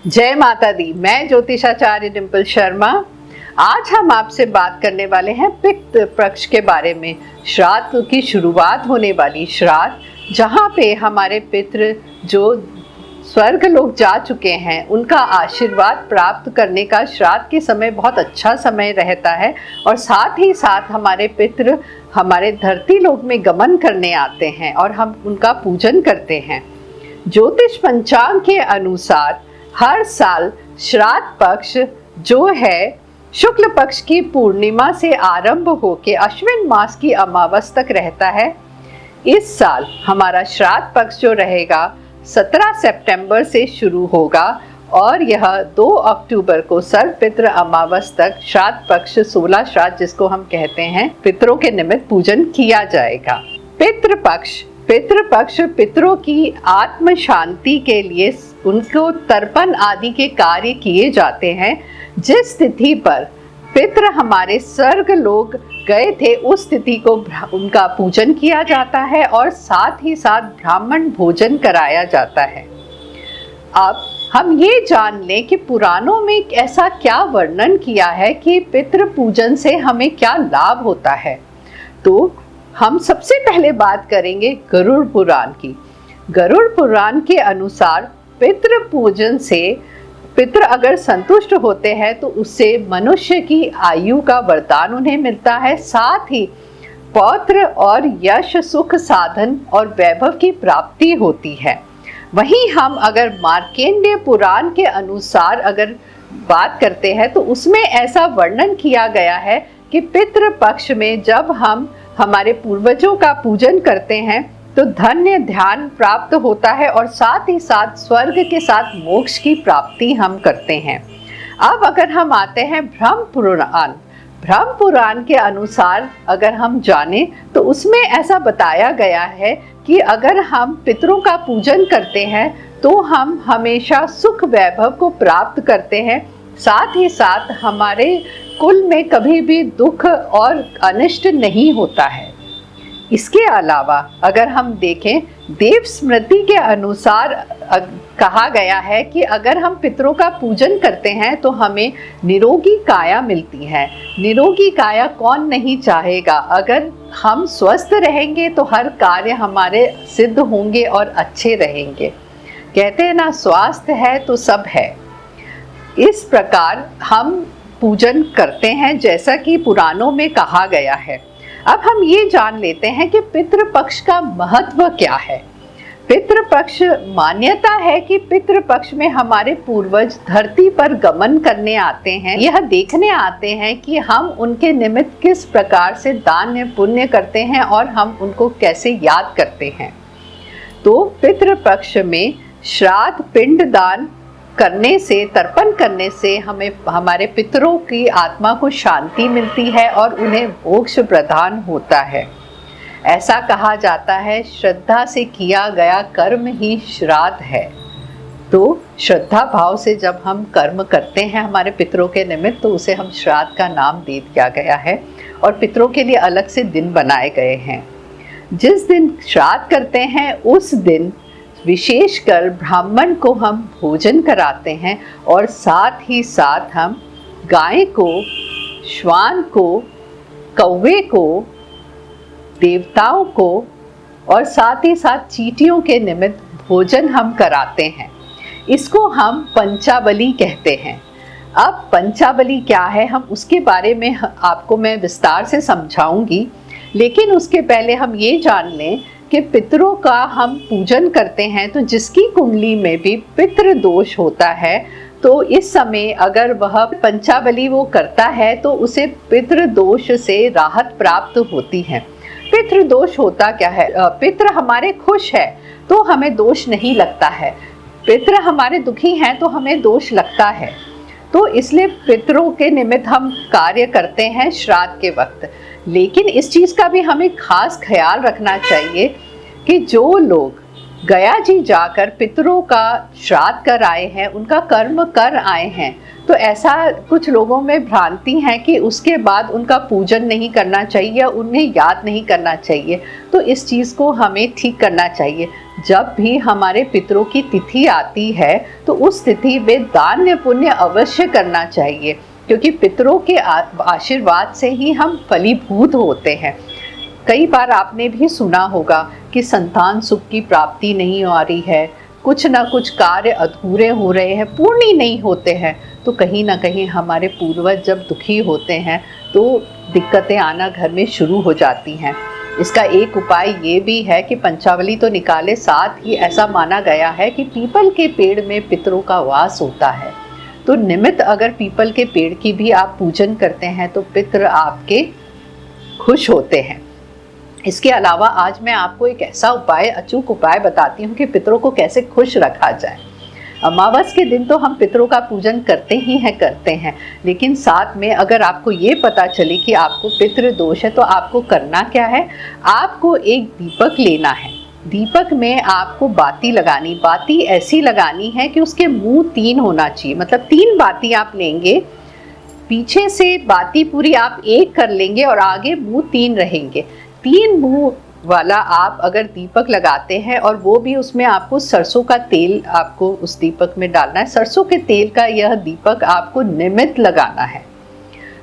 जय माता दी। मैं ज्योतिषाचार्य डिम्पल शर्मा। आज हम आपसे बात करने वाले हैं पितृ पक्ष के बारे में। श्राद्ध की शुरुआत होने वाली श्राद्ध, जहाँ पे हमारे पितृ जो स्वर्ग लोग जा चुके हैं उनका आशीर्वाद प्राप्त करने का श्राद्ध के समय बहुत अच्छा समय रहता है। और साथ ही साथ हमारे पितृ हमारे धरती लोक में गमन करने आते हैं और हम उनका पूजन करते हैं। ज्योतिष पंचांग के अनुसार हर साल श्राद्ध पक्ष जो है शुक्ल पक्ष की पूर्णिमा से आरंभ होकर अश्विन मास की अमावस तक रहता है। इस साल हमारा श्राद्ध पक्ष जो रहेगा 17 सितंबर से शुरू होगा और यह 2 अक्टूबर को सर्वपितृ अमावस तक श्राद्ध पक्ष 16 श्राद्ध जिसको हम कहते हैं पितरों के निमित्त पूजन किया जाएगा। पितृपक्ष पितरों की आत्म शांति के लिए उनको तर्पण आदि के कार्य किए जाते हैं। जिस तिथि पर पितृ हमारे स्वर्ग लोग गए थे उस तिथि को उनका पूजन किया जाता है और साथ ही साथ ब्राह्मण भोजन कराया जाता है। अब हम ये जान लें कि पुराणों में ऐसा क्या वर्णन किया है कि पितृ पूजन से हमें क्या लाभ होता है। तो हम सबसे पहले बात करेंगे गरुड़ पुराण की। गरुड़ पुराण के अनुसार पितृ पूजन से पितृ अगर संतुष्ट होते हैं तो उससे मनुष्य की आयु का वरदान उन्हें मिलता है। साथ ही पौत्र और यश सुख साधन और वैभव की प्राप्ति होती है। वहीं हम अगर मार्कंडेय पुराण के अनुसार अगर बात करते हैं तो उसमें ऐसा वर्णन किया गया है कि पितृ पक्ष में जब हम हमारे पूर्वजों का पूजन करते हैं तो धन्य ध्यान प्राप्त होता है और साथ ही साथ स्वर्ग के साथ मोक्ष की प्राप्ति हम करते हैं। अब अगर हम आते हैं ब्रह्म पुराण के अनुसार अगर हम जाने तो उसमें ऐसा बताया गया है कि अगर हम पितरों का पूजन करते हैं तो हम हमेशा सुख वैभव को प्राप्त करते हैं। साथ ही साथ हमारे कुल में कभी भी दुख और अनिष्ट नहीं होता है। इसके अलावा अगर हम देखें देव स्मृति के अनुसार कहा गया है कि अगर हम पितरों का पूजन करते हैं तो हमें निरोगी काया मिलती है। निरोगी काया कौन नहीं चाहेगा। अगर हम स्वस्थ रहेंगे तो हर कार्य हमारे सिद्ध होंगे और अच्छे रहेंगे। कहते हैं ना, स्वास्थ्य है तो सब है। इस प्रकार हम पूजन करते हैं जैसा कि पुराणों में कहा गया है। अब हम ये जान लेते हैं कि पितृपक्ष का महत्व क्या है। पितृपक्ष मान्यता है कि पितृपक्ष में हमारे पूर्वज धरती पर गमन करने आते हैं। यह देखने आते हैं कि हम उनके निमित्त किस प्रकार से दान पुण्य करते हैं और हम उनको कैसे याद करते हैं। तो पितृपक्ष में श्राद्ध पिंड दान करने से, तर्पण करने से हमें हमारे पितरों की आत्मा को शांति मिलती है और उन्हें मोक्ष प्रदान होता है। ऐसा कहा जाता है श्रद्धा से किया गया कर्म ही श्राद्ध है। तो श्रद्धा भाव से जब हम कर्म करते हैं हमारे पितरों के निमित्त तो उसे हम श्राद्ध का नाम दे दिया गया है और पितरों के लिए अलग से दिन बनाए गए हैं। जिस दिन श्राद्ध करते हैं उस दिन विशेषकर ब्राह्मण को हम भोजन कराते हैं और साथ ही साथ हम गाय को, श्वान को, कौवे को, देवताओं को और साथ ही साथ चींटियों के निमित्त भोजन हम कराते हैं। इसको हम पंचाबली कहते हैं। अब पंचाबली क्या है हम उसके बारे में आपको मैं विस्तार से समझाऊंगी, लेकिन उसके पहले हम ये जान लें कि पितरों का हम पूजन करते हैं तो जिसकी कुंडली में भी पितृ दोष होता है तो इस समय अगर वह पंचाबली वो करता है तो उसे पितृ दोष से राहत प्राप्त होती है। पितृ दोष होता क्या है? पितृ हमारे खुश है तो हमें दोष नहीं लगता है, पितृ हमारे दुखी हैं तो हमें दोष लगता है। तो इसलिए पितरों के निमित्त हम कार्य करते हैं श्राद्ध के वक्त। लेकिन इस चीज़ का भी हमें खास ख्याल रखना चाहिए कि जो लोग गया जी जाकर पितरों का श्राद्ध कर आए हैं, उनका कर्म कर आए हैं, तो ऐसा कुछ लोगों में भ्रांति है कि उसके बाद उनका पूजन नहीं करना चाहिए, उन्हें याद नहीं करना चाहिए। तो इस चीज़ को हमें ठीक करना चाहिए। जब भी हमारे पितरों की तिथि आती है तो उस तिथि में दान पुण्य अवश्य करना चाहिए, क्योंकि पितरों के आशीर्वाद से ही हम फलीभूत होते हैं। कई बार आपने भी सुना होगा कि संतान सुख की प्राप्ति नहीं आ रही है, कुछ ना कुछ कार्य अधूरे हो रहे हैं, पूर्ण ही नहीं होते हैं। तो कहीं ना कहीं हमारे पूर्वज जब दुखी होते हैं तो दिक्कतें आना घर में शुरू हो जाती हैं। इसका एक उपाय ये भी है कि पंचावली तो निकाले, साथ ही ऐसा माना गया है कि पीपल के पेड़ में पितरों का वास होता है। तो निमित्त अगर पीपल के पेड़ की भी आप पूजन करते हैं तो पितर आपके खुश होते हैं। इसके अलावा आज मैं आपको एक ऐसा उपाय, अचूक उपाय बताती हूँ कि पितरों को कैसे खुश रखा जाए। अमावस के दिन तो हम पितरों का पूजन करते हैं, लेकिन साथ में अगर आपको ये पता चले कि आपको पितृ दोष है तो आपको करना क्या है, आपको एक दीपक लेना है। दीपक में आपको बाती लगानी, बाती ऐसी लगानी है कि उसके मुंह 3 होना चाहिए, मतलब 3 बाती आप लेंगे, पीछे से बाती पूरी आप एक कर लेंगे और आगे मुंह 3 रहेंगे। 3 मुंह वाला आप अगर दीपक लगाते हैं, और वो भी उसमें आपको सरसों का तेल आपको उस दीपक में डालना है। सरसों के तेल का यह दीपक आपको निमित्त लगाना है।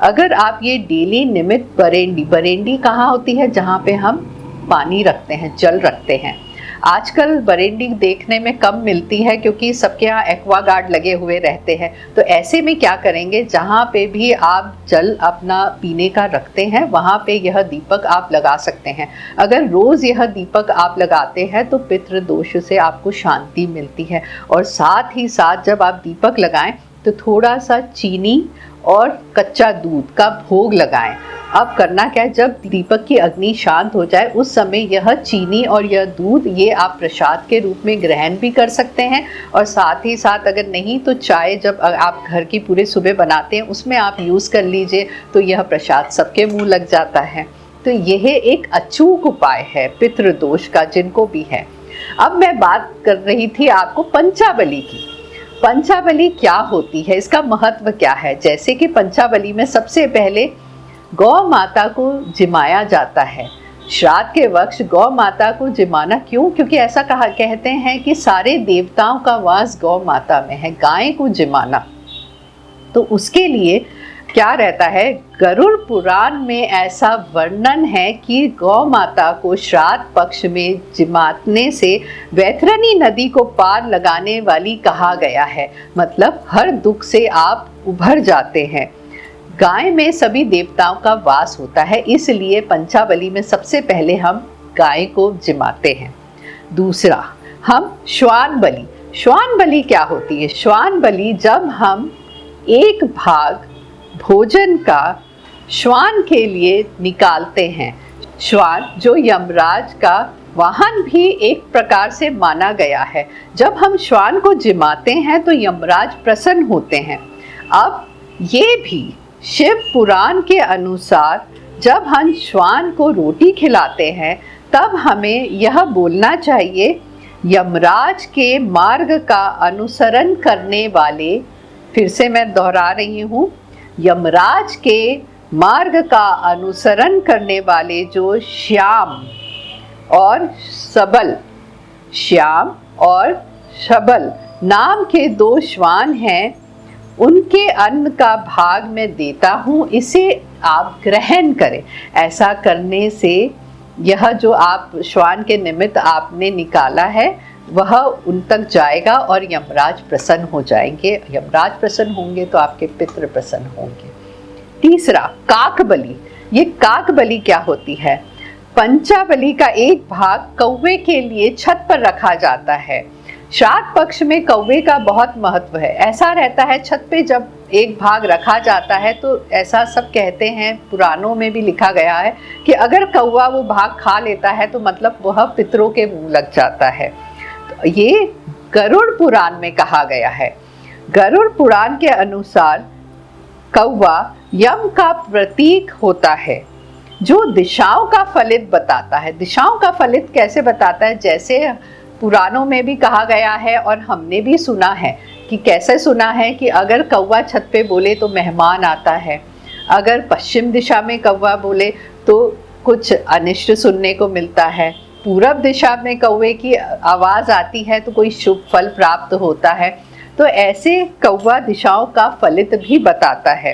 अगर आप ये डेली निमित्त, बरेंडी कहाँ होती है, जहाँ पे हम पानी रखते हैं, जल रखते हैं। आजकल बरेंडी देखने में कम मिलती है क्योंकि सबके यहाँ एक्वागार्ड लगे हुए रहते हैं। तो ऐसे में क्या करेंगे, जहाँ पे भी आप जल अपना पीने का रखते हैं वहाँ पे यह दीपक आप लगा सकते हैं। अगर रोज़ यह दीपक आप लगाते हैं तो पितृ दोष से आपको शांति मिलती है। और साथ ही साथ जब आप दीपक लगाएं तो थोड़ा सा चीनी और कच्चा दूध का भोग लगाएं। अब करना क्या है, जब दीपक की अग्नि शांत हो जाए उस समय यह चीनी और यह दूध ये आप प्रसाद के रूप में ग्रहण भी कर सकते हैं। और साथ ही साथ अगर नहीं तो चाय जब आप घर की पूरे सुबह बनाते हैं उसमें आप यूज़ कर लीजिए, तो यह प्रसाद सबके मुंह लग जाता है। तो यह एक अचूक उपाय है पितृ दोष का, जिनको भी है। अब मैं बात कर रही थी आपको पंचाबली की। पंचाबली क्या होती है, इसका महत्व क्या है। जैसे कि पंचाबली में सबसे पहले गौ माता को जिमाया जाता है। श्राद्ध के वक्त गौ माता को जिमाना क्यों, क्योंकि ऐसा कहते हैं कि सारे देवताओं का वास गौ माता में है, गाय को जिमाना। तो उसके लिए क्या रहता है, गरुड़ पुराण में ऐसा वर्णन है कि गौ माता को श्राद्ध पक्ष में जिमाने से वैतरणी नदी को पार लगाने वाली कहा गया है। मतलब हर दुख से आप उभर जाते हैं। गाय में सभी देवताओं का वास होता है, इसलिए पंचाबली में सबसे पहले हम गाय को जिमाते हैं। दूसरा, हम श्वान बलि। श्वान बलि क्या होती है, श्वान बलि जब हम एक भाग भोजन का श्वान के लिए निकालते हैं। श्वान जो यमराज का वाहन भी एक प्रकार से माना गया है। जब हम श्वान को जिमाते हैं तो यमराज प्रसन्न होते हैं। अब ये भी शिव पुराण के अनुसार जब हम श्वान को रोटी खिलाते हैं तब हमें यह बोलना चाहिए, यमराज के मार्ग का अनुसरण करने वाले, फिर से मैं दोहरा रही हूँ, यमराज के मार्ग का अनुसरण करने वाले जो श्याम और सबल, श्याम और सबल नाम के 2 श्वान हैं, उनके अन्न का भाग मैं देता हूँ, इसे आप ग्रहण करें। ऐसा करने से यह जो आप श्वान के निमित्त आपने निकाला है वह उन तक जाएगा और यमराज प्रसन्न हो जाएंगे। यमराज प्रसन्न होंगे तो आपके पितृ प्रसन्न होंगे। तीसरा, काक बलि। ये काक बलि क्या होती है, पंचाबली का एक भाग कौवे के लिए छत पर रखा जाता है। श्राद्ध पक्ष में कौवे का बहुत महत्व है। ऐसा रहता है छत पे जब एक भाग रखा जाता है तो ऐसा सब कहते हैं, पुराणों में भी लिखा गया है कि अगर कौवा वो भाग खा लेता है तो मतलब वह पितरों के मुंह लग जाता है। तो ये गरुड़ पुराण में कहा गया है। गरुड़ पुराण के अनुसार कौवा यम का प्रतीक होता है जो दिशाओं का फलित बताता है। दिशाओं का फलित कैसे बताता है, जैसे पुराणों में भी कहा गया है और हमने भी सुना है कि कैसे सुना है कि अगर कौवा छत पे बोले तो मेहमान आता है, अगर पश्चिम दिशा में कौवा बोले तो कुछ अनिष्ट सुनने को मिलता है, पूरब दिशा में कौवे की आवाज आती है तो कोई शुभ फल प्राप्त होता है। तो ऐसे कौवा दिशाओं का फलित भी बताता है।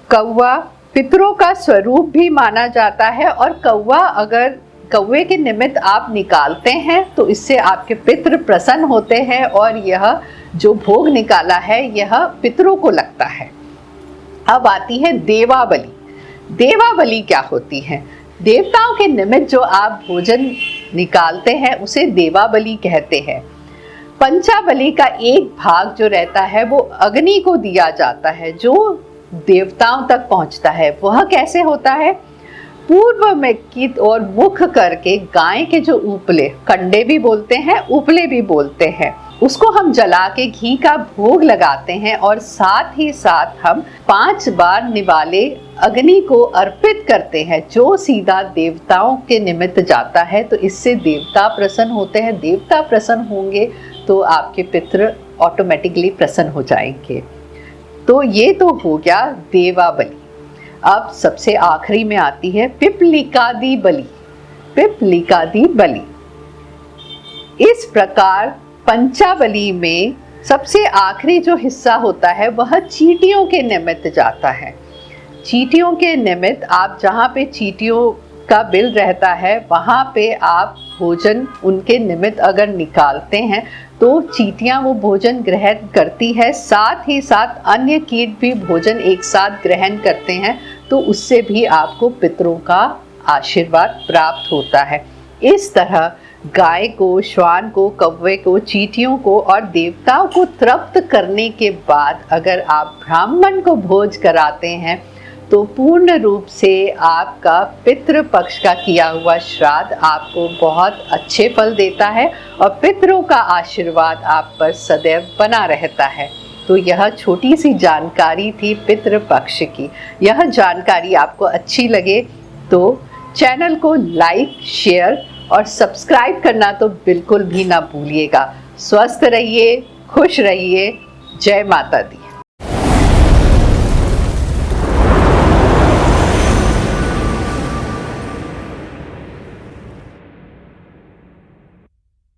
कौवा पितरों का स्वरूप भी माना जाता है और कौवा अगर कौवे के निमित्त आप निकालते हैं तो इससे आपके पितृ प्रसन्न होते हैं और यह जो भोग निकाला है यह पितरों को लगता है। अब आती है देवाबली। देवाबली क्या होती है? देवताओं के निमित्त जो आप भोजन निकालते हैं उसे देवाबली कहते हैं। पंचाबली का एक भाग जो रहता है वो अग्नि को दिया जाता है, जो देवताओं तक पहुंचता है। वह कैसे होता है? पूर्व में की ओर मुख करके गाय के जो उपले, कंडे भी बोलते हैं, उपले भी बोलते हैं, उसको हम जला के घी का भोग लगाते हैं और साथ ही साथ हम 5 बार निवाले अग्नि को अर्पित करते हैं, जो सीधा देवताओं के निमित्त जाता है। तो इससे देवता प्रसन्न होते हैं। देवता प्रसन्न होंगे तो आपके पितृ ऑटोमेटिकली प्रसन्न हो जाएंगे। तो ये तो हो गया देवाबली। अब सबसे आखिरी में आती है पिपलिकादि बलि। पिपलिकादि बलि इस प्रकार पंचाबली में सबसे आखिरी जो हिस्सा होता है वह चींटियों के निमित्त जाता है। चींटियों के निमित्त आप जहाँ पे चींटियों का बिल रहता है वहाँ पे आप भोजन उनके निमित्त अगर निकालते हैं तो चींटियाँ वो भोजन ग्रहण करती है, साथ ही साथ अन्य कीट भी भोजन एक साथ ग्रहण करते हैं, तो उससे भी आपको पितरों का आशीर्वाद प्राप्त होता है। इस तरह गाय को, श्वान को, कौवे को, चींटियों को और देवताओं को तृप्त करने के बाद अगर आप ब्राह्मण को भोज कराते हैं तो पूर्ण रूप से आपका पितृ पक्ष का किया हुआ श्राद्ध आपको बहुत अच्छे फल देता है और पितरों का आशीर्वाद आप पर सदैव बना रहता है। तो यह छोटी सी जानकारी थी पितृ पक्ष की। यह जानकारी आपको अच्छी लगे तो चैनल को लाइक, शेयर और सब्सक्राइब करना तो बिल्कुल भी ना भूलिएगा। स्वस्थ रहिए, खुश रहिए। जय माता दी।